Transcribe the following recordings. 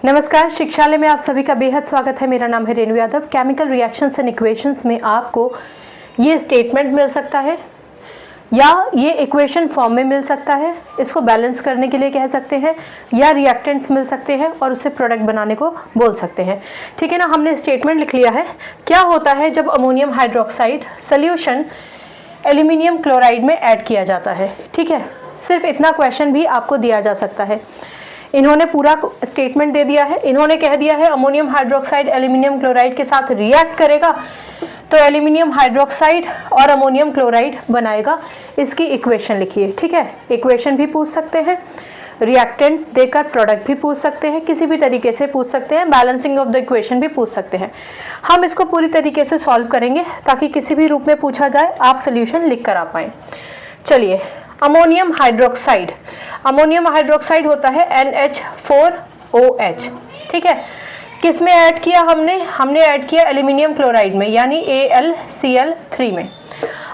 नमस्कार, शिक्षालय में आप सभी का बेहद स्वागत है। मेरा नाम है Renu Yadav. Chemical reactions and equations में आपको ये स्टेटमेंट मिल सकता है या ये इक्वेशन फॉर्म में मिल सकता है, इसको बैलेंस करने के लिए कह सकते हैं, या रिएक्टेंट्स मिल सकते हैं और उससे प्रोडक्ट बनाने को बोल सकते हैं। ठीक है ना, हमने स्टेटमेंट लिख लिया है। क्या होता है जब ammonium hydroxide solution aluminium chloride में ऐड किया जाता है। ठीक है, सिर्फ इतना क्वेश्चन भी आपको दिया जा सकता है। इन्होंने पूरा स्टेटमेंट दे दिया है। इन्होंने कह दिया है अमोनियम हाइड्रोक्साइड एल्यूमिनियम क्लोराइड के साथ रिएक्ट करेगा तो एल्यूमिनियम हाइड्रोक्साइड और अमोनियम क्लोराइड बनाएगा। इसकी इक्वेशन लिखिए। ठीक है, इक्वेशन भी पूछ सकते हैं, रिएक्टेंट्स देकर प्रोडक्ट भी पूछ सकते हैं, किसी भी तरीके से पूछ सकते हैं, बैलेंसिंग ऑफ द इक्वेशन भी पूछ सकते हैं। हम इसको पूरी तरीके से सॉल्व करेंगे ताकि किसी भी रूप में पूछा जाए आप सोल्यूशन लिख कर आ पाए। चलिए, अमोनियम हाइड्रोक्साइड होता है NH4OH। ठीक है, किस में ऐड किया हमने ऐड किया एल्यूमिनियम क्लोराइड में, यानी AlCl3 में।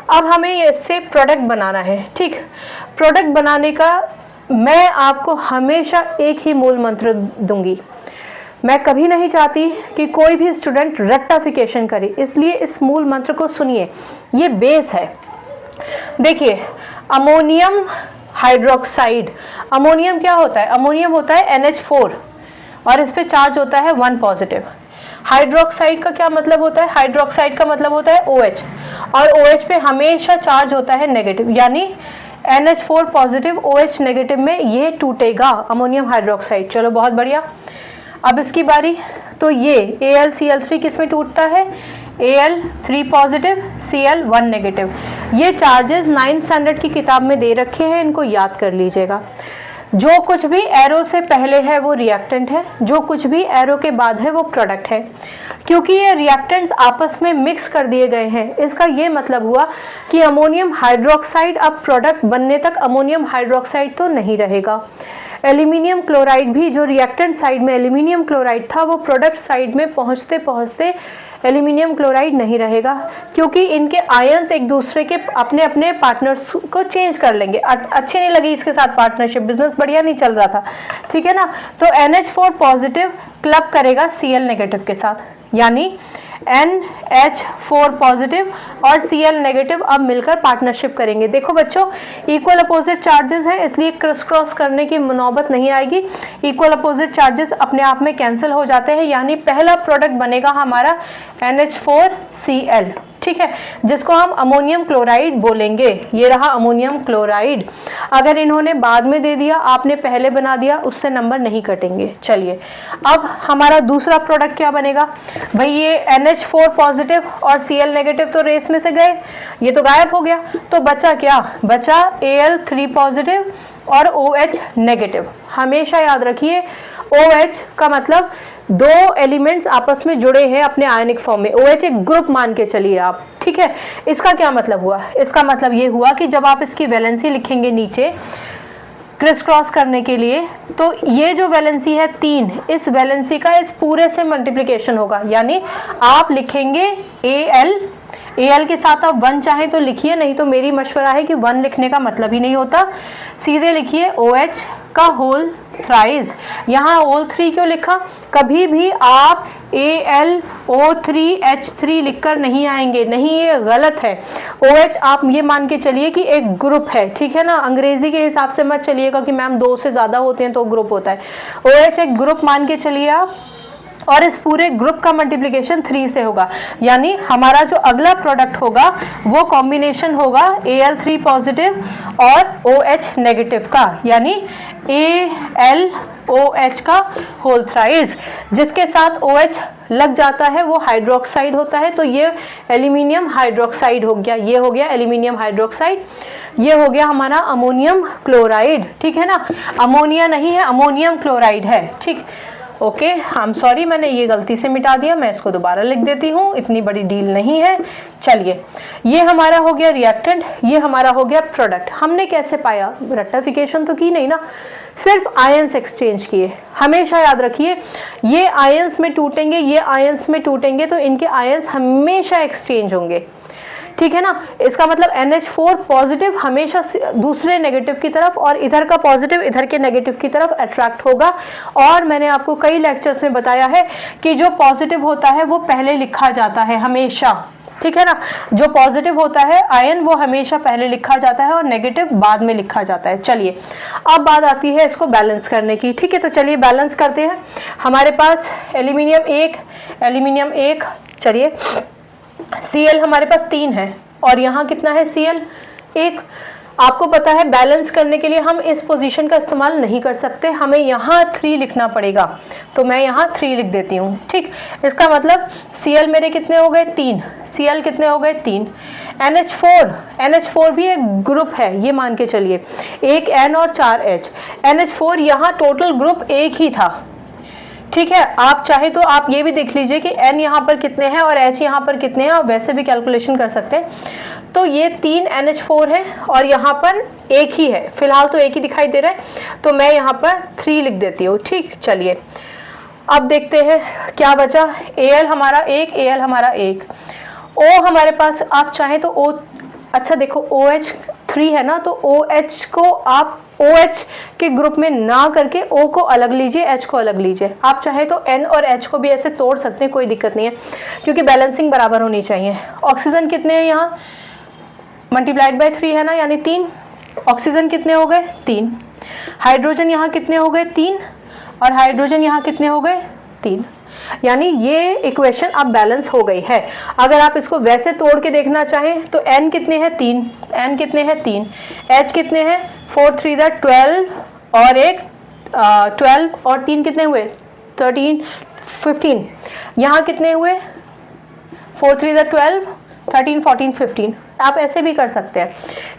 अब हमें इससे प्रोडक्ट बनाना है। ठीक, प्रोडक्ट बनाने का मैं आपको हमेशा एक ही मूल मंत्र दूंगी। मैं कभी नहीं चाहती कि कोई भी स्टूडेंट रेक्टिफिकेशन करे, इसलिए इस मूल मंत्र को सुनिए, ये बेस है। देखिए, अमोनियम हाइड्रोक्साइड, अमोनियम क्या होता है? अमोनियम होता है NH4 और इस पे चार्ज होता है 1 पॉजिटिव। हाइड्रोक्साइड का क्या मतलब होता है? हाइड्रोक्साइड का मतलब होता है OH, और OH पे हमेशा चार्ज होता है नेगेटिव, यानी NH4 पॉजिटिव OH नेगेटिव में ये टूटेगा अमोनियम हाइड्रोक्साइड। चलो, बहुत बढ़िया। अब इसकी बारी, तो ये AlCl3 किस में टूटता है? Al3 positive Cl1 negative. ये चार्जेस 9th स्टैंडर्ड की किताब में दे रखे हैं, इनको याद कर लीजिएगा। जो कुछ भी एरो से पहले है वो रिएक्टेंट है, जो कुछ भी एरो के बाद है वो प्रोडक्ट है। क्योंकि ये रिएक्टेंट्स आपस में मिक्स कर दिए गए हैं, इसका ये मतलब हुआ कि अमोनियम हाइड्रोक्साइड अब प्रोडक्ट बनने तक अमोनियम हाइड्रोक्साइड तो नहीं रहेगा। एल्यूमिनियम क्लोराइड भी, जो रिएक्टेंट साइड में एल्यूमिनियम क्लोराइड था, वो प्रोडक्ट साइड में पहुंचते पहुंचते एल्यूमिनियम क्लोराइड नहीं रहेगा, क्योंकि इनके आयंस एक दूसरे के अपने अपने पार्टनर्स को चेंज कर लेंगे। अच्छी नहीं लगी इसके साथ पार्टनरशिप, बिजनेस बढ़िया नहीं चल रहा था। ठीक है ना, तो NH4 पॉजिटिव क्लब करेगा Cl नेगेटिव के साथ, यानी NH4 पॉजिटिव और Cl नेगेटिव अब मिलकर पार्टनरशिप करेंगे। देखो बच्चों, इक्वल अपोजिट चार्जेस हैं, इसलिए क्रिस क्रॉस करने की नौबत नहीं आएगी। इक्वल अपोजिट चार्जेस अपने आप में कैंसिल हो जाते हैं, यानी पहला प्रोडक्ट बनेगा हमारा NH4Cl। ठीक है, जिसको हम अमोनियम क्लोराइड बोलेंगे। ये रहा अमोनियम क्लोराइड। अगर इन्होंने बाद में दे दिया, आपने पहले बना दिया, उससे नंबर नहीं कटेंगे। चलिए, अब हमारा दूसरा प्रोडक्ट क्या बनेगा? भाई, ये NH4 पॉजिटिव और Cl नेगेटिव तो रेस में से गए, ये तो गायब हो गया, तो बचा क्या? बचा Al3 पॉजिटिव और OH नेगेटिव। हमेशा याद रखिए, OH का मतलब दो एलिमेंट्स आपस में जुड़े हैं अपने आयनिक फॉर्म में। OH एक ग्रुप मान के चलिए आप। ठीक है, इसका क्या मतलब हुआ? इसका मतलब ये हुआ कि जब आप इसकी वैलेंसी लिखेंगे नीचे क्रिस क्रॉस करने के लिए, तो ये जो वैलेंसी है 3, इस वैलेंसी का इस पूरे से मल्टीप्लिकेशन होगा, यानी आप लिखेंगे Al के साथ आप 1 चाहें तो लिखिए, नहीं तो मेरी मशवरा है कि 1 लिखने का मतलब ही नहीं होता, सीधे लिखिए OH का होल थ्राइस। यहाँ होल 3 क्यों लिखा? कभी भी आप AlO3H3 लिखकर नहीं आएंगे, नहीं, ये गलत है। OH आप ये मान के चलिए कि एक ग्रुप है। ठीक है ना, अंग्रेजी के हिसाब से मत चलिएगा कि मैम 2 से ज्यादा होते हैं तो ग्रुप होता है। OH एक ग्रुप मान के चलिए आप, और इस पूरे ग्रुप का मल्टीप्लिकेशन 3 से होगा, यानी हमारा जो अगला प्रोडक्ट होगा वो कॉम्बिनेशन होगा Al3 पॉजिटिव और OH नेगेटिव का, यानी AlOH का होल थ्राइस। जिसके साथ OH लग जाता है वो हाइड्रोक्साइड होता है, तो ये एल्यूमिनियम हाइड्रोक्साइड हो गया। ये हो गया एल्यूमिनियम हाइड्रोक्साइड, ये हो गया हमारा अमोनियम क्लोराइड। ठीक है ना, अमोनिया नहीं है, अमोनियम क्लोराइड है। ठीक, ओके, आई एम सॉरी, मैंने ये गलती से मिटा दिया, मैं इसको दोबारा लिख देती हूँ, इतनी बड़ी डील नहीं है। चलिए, ये हमारा हो गया रिएक्टेंट, ये हमारा हो गया प्रोडक्ट। हमने कैसे पाया? रेक्टिफिकेशन तो की नहीं ना, सिर्फ आयंस एक्सचेंज किए। हमेशा याद रखिए, ये आयंस में टूटेंगे, ये आयंस में टूटेंगे, तो इनके आयंस हमेशा एक्सचेंज होंगे। ठीक है ना। इसका मतलब NH4 पॉजिटिव हमेशा दूसरे नेगेटिव की तरफ और इधर का पॉजिटिव इधर के नेगेटिव की तरफ अट्रैक्ट होगा। और मैंने आपको कई लेक्चर्स में बताया है कि जो पॉजिटिव होता है वो पहले लिखा जाता है हमेशा, ठीक है ना। जो पॉजिटिव होता है आयन वो हमेशा पहले लिखा जाता है और नेगेटिव बाद में लिखा जाता है। चलिए अब बात आती है इसको बैलेंस करने की, ठीक है। तो चलिए बैलेंस करते हैं। हमारे पास एल्यूमिनियम एक, चलिए Cl हमारे पास 3 है और यहाँ कितना है Cl 1। आपको पता है बैलेंस करने के लिए हम इस पोजीशन का इस्तेमाल नहीं कर सकते, हमें यहाँ 3 लिखना पड़ेगा। तो मैं यहाँ 3 लिख देती हूँ, ठीक। इसका मतलब Cl मेरे कितने हो गए 3, Cl कितने हो गए 3। NH4 भी एक ग्रुप है, ये मान के चलिए, 1 N और 4 H। NH4 यहाँ टोटल ग्रुप एक ही था, ठीक है। आप चाहे तो आप ये भी देख लीजिए कि N यहाँ पर कितने हैं और H यहाँ पर कितने हैं, आप वैसे भी कैलकुलेशन कर सकते हैं। तो ये 3 NH4 है और यहाँ पर एक ही है, फिलहाल तो एक ही दिखाई दे रहा है, तो मैं यहाँ पर 3 लिख देती हूँ, ठीक। चलिए अब देखते हैं क्या बचा। Al हमारा 1, Al हमारा 1, O हमारे पास आप चाहें तो O, अच्छा देखो OH 3 है ना, तो OH को आप OH के ग्रुप में ना करके O को अलग लीजिए, H को अलग लीजिए। आप चाहे तो N और H को भी ऐसे तोड़ सकते हैं, कोई दिक्कत नहीं है, क्योंकि बैलेंसिंग बराबर होनी चाहिए। ऑक्सीजन कितने हैं यहाँ, मल्टीप्लाइड बाय 3 है ना, यानी 3। ऑक्सीजन कितने हो गए 3। हाइड्रोजन यहाँ कितने हो गए 3 और हाइड्रोजन यहाँ कितने हो गए 3, यानी ये इक्वेशन अब बैलेंस हो गई है। अगर आप इसको वैसे तोड़ के देखना चाहें तो N कितने हैं 3, N कितने हैं 3, H कितने हैं 4 3 12 और एक 12 और 3 कितने हुए 13 15। यहाँ कितने हुए 4 3 12 13 14 15। आप ऐसे भी कर सकते हैं,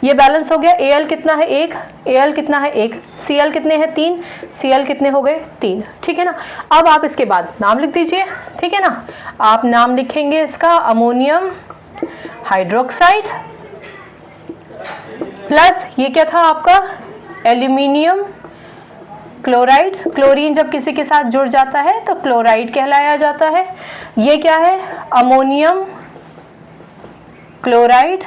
ये बैलेंस हो गया। Al कितना है 1, Al कितना है 1, Cl कितने हैं 3, Cl कितने हो गए 3, ठीक है ना। अब आप इसके बाद नाम लिख दीजिए, ठीक है ना। आप नाम लिखेंगे इसका अमोनियम हाइड्रोक्साइड प्लस ये क्या था आपका एल्यूमिनियम क्लोराइड। क्लोरीन जब किसी के साथ जुड़ जाता है तो क्लोराइड कहलाया जाता है। ये क्या है अमोनियम क्लोराइड,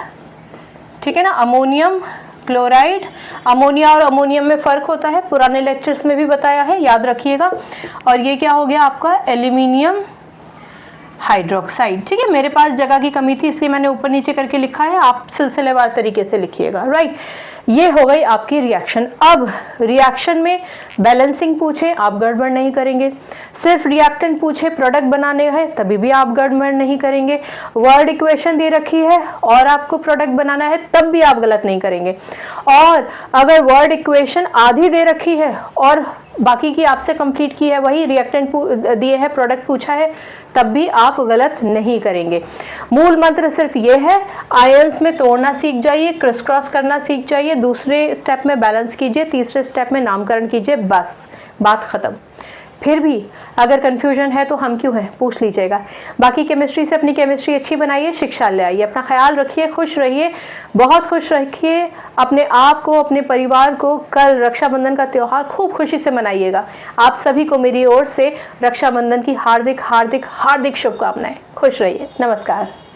ठीक है ना, अमोनियम क्लोराइड। अमोनिया और अमोनियम में फ़र्क होता है, पुराने लेक्चर्स में भी बताया है, याद रखिएगा। और ये क्या हो गया आपका एल्यूमिनियम हाइड्रोक्साइड, ठीक है। मेरे पास जगह की कमी थी इसलिए मैंने ऊपर नीचे करके लिखा है, आप सिलसिलेवार तरीके से लिखिएगा, राइट। ये हो गई आपकी रिएक्शन। अब रिएक्शन में बैलेंसिंग पूछे आप गड़बड़ नहीं करेंगे, सिर्फ रिएक्टेंट पूछे प्रोडक्ट बनाने हैं तभी भी आप गड़बड़ नहीं करेंगे। वर्ड इक्वेशन दे रखी है और आपको प्रोडक्ट बनाना है तब भी आप गलत नहीं करेंगे। और अगर वर्ड इक्वेशन आधी दे रखी है और बाकी की आपसे कंप्लीट की है, वही रिएक्टेंट दिए है, प्रोडक्ट पूछा है, तब भी आप गलत नहीं करेंगे। मूल मंत्र सिर्फ ये है, आयंस में तोड़ना सीख जाइए, क्रिस क्रॉस करना सीख जाइए, दूसरे स्टेप में बैलेंस कीजिए, तीसरे स्टेप में नामकरण कीजिए, बस बात खत्म। फिर भी अगर कन्फ्यूजन है तो हम क्यों हैं, पूछ लीजिएगा। बाकी केमिस्ट्री से अपनी केमिस्ट्री अच्छी बनाइए, शिक्षा ले आइए, अपना ख्याल रखिए, खुश रहिए, बहुत खुश रखिए अपने आप को, अपने परिवार को। कल रक्षाबंधन का त्यौहार खूब खुशी से मनाइएगा। आप सभी को मेरी ओर से रक्षाबंधन की हार्दिक हार्दिक हार्दिक शुभकामनाएं। खुश रहिए, नमस्कार।